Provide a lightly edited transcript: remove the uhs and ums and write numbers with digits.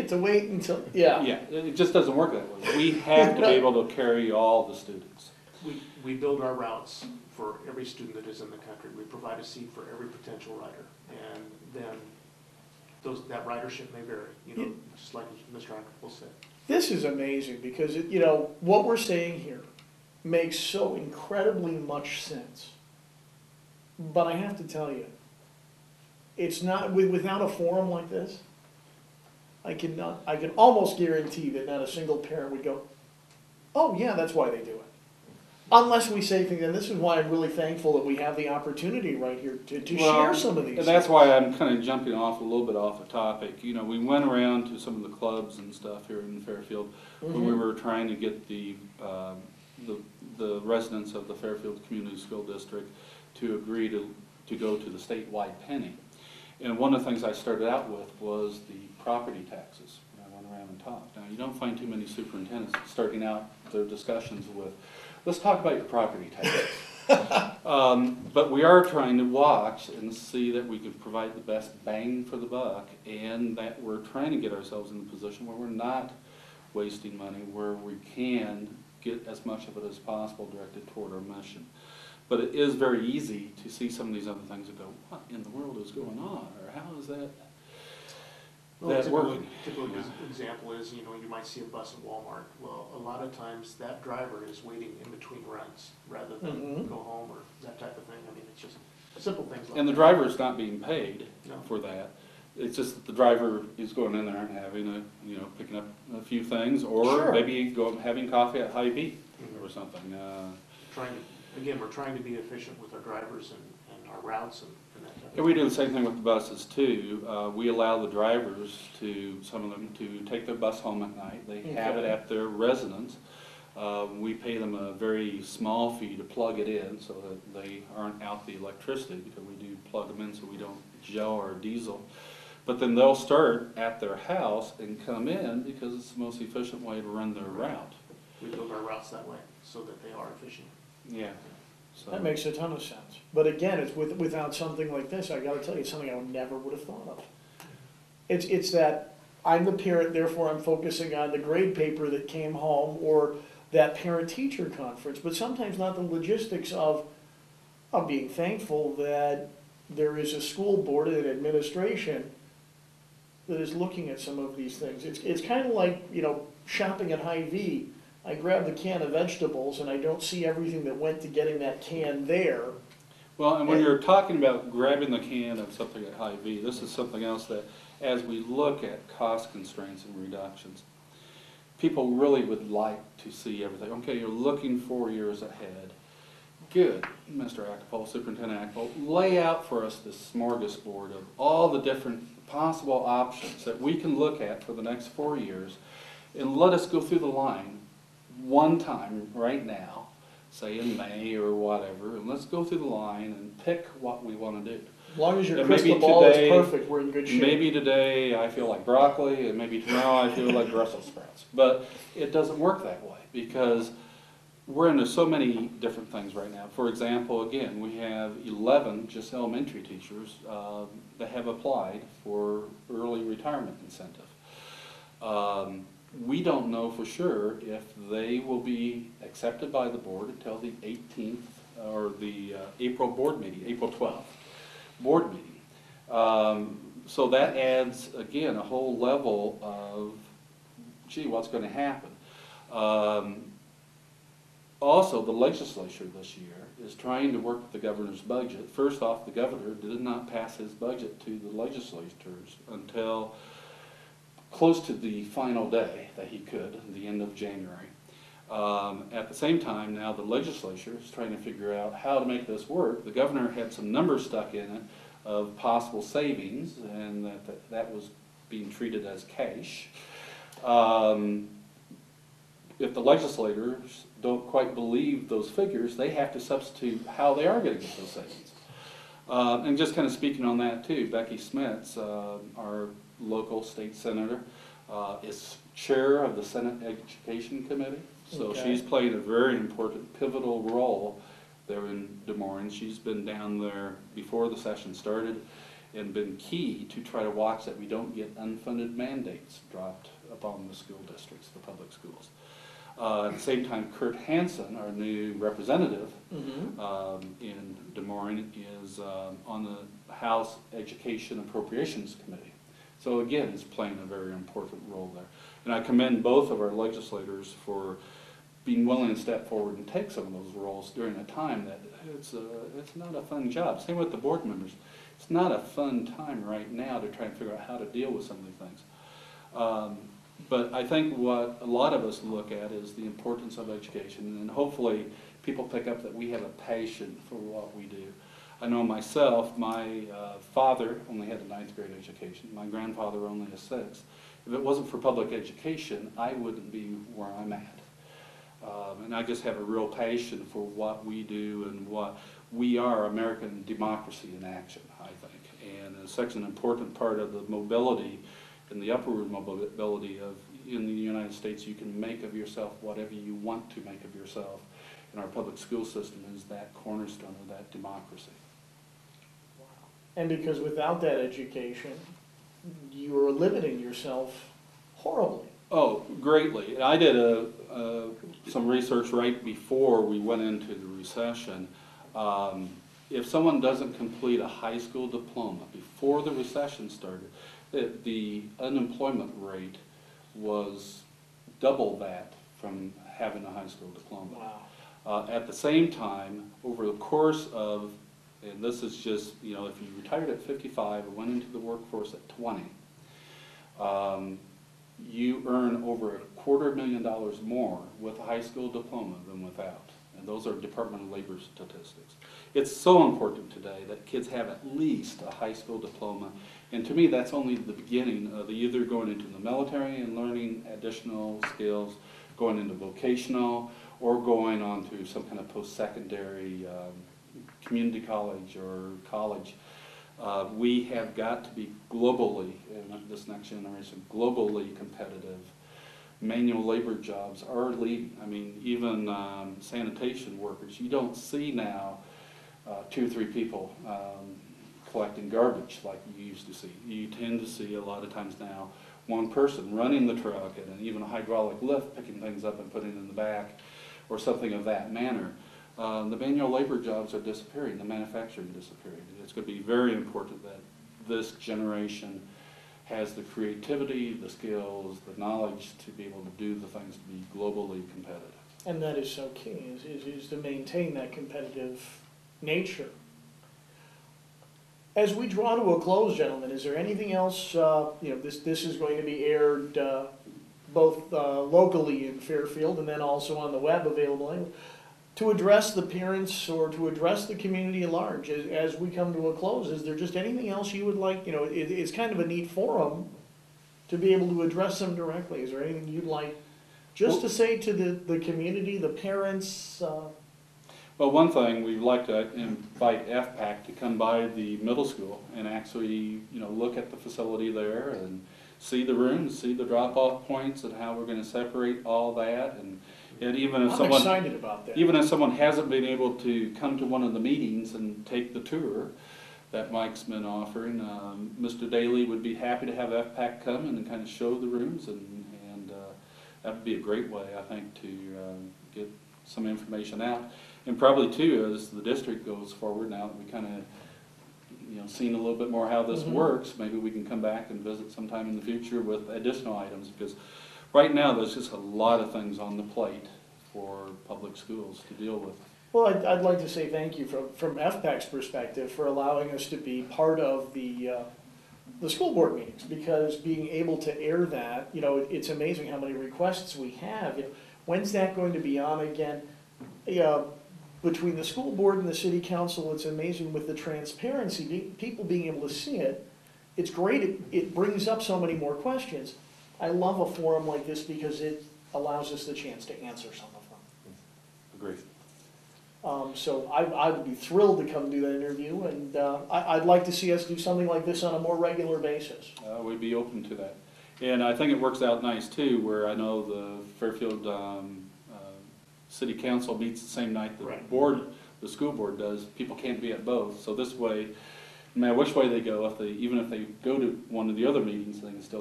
get to wait until, yeah. Yeah, it just doesn't work that way. We have to be able to carry all the students. We build our routes for every student that is in the country. We provide a seat for every potential rider, and then that ridership may vary, just like Mr. Ackerpool said. This is amazing because, what we're saying here makes so incredibly much sense. But I have to tell you, it's not, without a forum like this, I can almost guarantee that not a single parent would go, oh yeah, that's why they do it. Unless we say things, and this is why I'm really thankful that we have the opportunity right here to share some of these. And that's why I'm kind of jumping off a little bit off the topic. We went around to some of the clubs and stuff here in Fairfield when we were trying to get the residents of the Fairfield Community School District to agree to go to the statewide penny. And one of the things I started out with was the property taxes. I went around and talked. Now, you don't find too many superintendents starting out their discussions with, let's talk about your property taxes. But we are trying to watch and see that we can provide the best bang for the buck, and that we're trying to get ourselves in a position where we're not wasting money, where we can get as much of it as possible directed toward our mission. But it is very easy to see some of these other things and go, what in the world is going on? Or how is that working? A typical example is, you might see a bus at Walmart. Well, a lot of times that driver is waiting in between runs rather than go home or that type of thing. I mean, it's just simple things like that. And the driver is not being paid for that. It's just that the driver is going in there and having picking up a few things, or maybe having coffee at Hy-Vee or something. We're trying to be efficient with our drivers and our routes and that type of thing. And we do the same thing with the buses too. We allow the drivers some of them to take their bus home at night. They have it at their residence. We pay them a very small fee to plug it in so that they aren't out the electricity, because we do plug them in so we don't gel our diesel. But then they'll start at their house and come in because it's the most efficient way to run their route. We build our routes that way so that they are efficient. Yeah. So. That makes a ton of sense. But again, it's without something like this, I gotta tell you, it's something I never would have thought of. It's that I'm the parent, therefore I'm focusing on the grade paper that came home or that parent-teacher conference, but sometimes not the logistics of being thankful that there is a school board and administration that is looking at some of these things. It's kind of like, shopping at Hy-Vee. I grab the can of vegetables and I don't see everything that went to getting that can there. Well, and when you're talking about grabbing the can of something at Hy-Vee, this is something else that, as we look at cost constraints and reductions, people really would like to see everything. Okay, you're looking 4 years ahead. Good, Mr. Ackerpool, Superintendent Ackerpool, lay out for us this smorgasbord of all the different possible options that we can look at for the next 4 years, and let us go through the line one time right now, say in May or whatever, and let's go through the line and pick what we want to do. As long as your crystal ball is perfect, we're in good shape. Maybe today I feel like broccoli, and maybe tomorrow I feel like Brussels sprouts. But it doesn't work that way, because we're into so many different things right now. For example, again, we have 11 just elementary teachers that have applied for early retirement incentive. We don't know for sure if they will be accepted by the board until the 18th or the April board meeting, April 12th board meeting. So that adds, again, a whole level of, gee, what's going to happen? Also, the legislature this year is trying to work with the governor's budget. First off, the governor did not pass his budget to the legislators until close to the final day that he could, the end of January. At the same time, now the legislature is trying to figure out how to make this work. The governor had some numbers stuck in it of possible savings, and that was being treated as cash. If the legislators don't quite believe those figures, they have to substitute how they are going to get those savings. And just kind of speaking on that too, Becky Smits, our local state senator, is chair of the Senate Education Committee. So she's played a very important, pivotal role there in Des Moines. She's been down there before the session started, and been key to try to watch that we don't get unfunded mandates dropped upon the school districts, the public schools. At the same time, Kurt Hansen, our new representative in Des Moines, is on the House Education Appropriations Committee. So again, he's playing a very important role there. And I commend both of our legislators for being willing to step forward and take some of those roles during a time that it's not a fun job. Same with the board members. It's not a fun time right now to try and figure out how to deal with some of these things. But I think what a lot of us look at is the importance of education, and hopefully people pick up that we have a passion for what we do. I know myself, my father only had a 9th grade education, my grandfather only a 6th. If it wasn't for public education, I wouldn't be where I'm at. And I just have a real passion for what we do and what we are, American democracy in action, I think. And it's such an important part of the mobility and the upward mobility of, in the United States, you can make of yourself whatever you want to make of yourself. And our public school system is that cornerstone of that democracy. Wow. And because without that education, you're limiting yourself horribly. Oh, greatly. I did some research right before we went into the recession. If someone doesn't complete a high school diploma before the recession started, the unemployment rate was double that from having a high school diploma. Wow. At the same time, over the course of, and this is just, you know, if you retired at 55 and went into the workforce at 20, you earn over $250,000 more with a high school diploma than without. And those are Department of Labor statistics. It's so important today that kids have at least a high school diploma. And to me, that's only the beginning of either going into the military and learning additional skills, going into vocational, or going on to some kind of post-secondary community college or college. We have got to be globally, in this next generation, globally competitive. Manual labor jobs are leaving. I mean, even sanitation workers, you don't see now 2 or 3 people collecting garbage like you used to see. You tend to see a lot of times now one person running the truck and even a hydraulic lift picking things up and putting it in the back or something of that manner. The manual labor jobs are disappearing, the manufacturing disappearing. It's going to be very important that this generation has the creativity, the skills, the knowledge to be able to do the things to be globally competitive. And that is so key, is to maintain that competitive nature. As we draw to a close, gentlemen, is there anything else, this is going to be aired both locally in Fairfield and then also on the web available, to address the parents or to address the community at large as we come to a close? Is there just anything else you would like, it's kind of a neat forum to be able to address them directly. Is there anything you'd like just to say to the community, the parents? Well, one thing, we'd like to invite FPAC to come by the middle school and actually, look at the facility there and see the rooms, see the drop-off points and how we're going to separate all that. And even if I'm excited about that. Even if someone hasn't been able to come to one of the meetings and take the tour that Mike's been offering, Mr. Daly would be happy to have FPAC come and kind of show the rooms, and that would be a great way, I think, to get some information out. And probably too, as the district goes forward, now that we kind of seen a little bit more how this works, maybe we can come back and visit sometime in the future with additional items, because right now there's just a lot of things on the plate for public schools to deal with. Well, I'd like to say thank you from FPAC's perspective for allowing us to be part of the school board meetings, because being able to air that, it's amazing how many requests we have. When's that going to be on again? Between the school board and the city council, it's amazing with the transparency, people being able to see it. It's great, it brings up so many more questions. I love a forum like this because it allows us the chance to answer some of them. Agreed. So I would be thrilled to come do that interview, and I'd like to see us do something like this on a more regular basis. We'd be open to that. And I think it works out nice too, where I know the Fairfield City Council meets the same night the Right. board, the school board does. People can't be at both. So this way, no matter which way they go, even if they go to one of the other meetings, they can still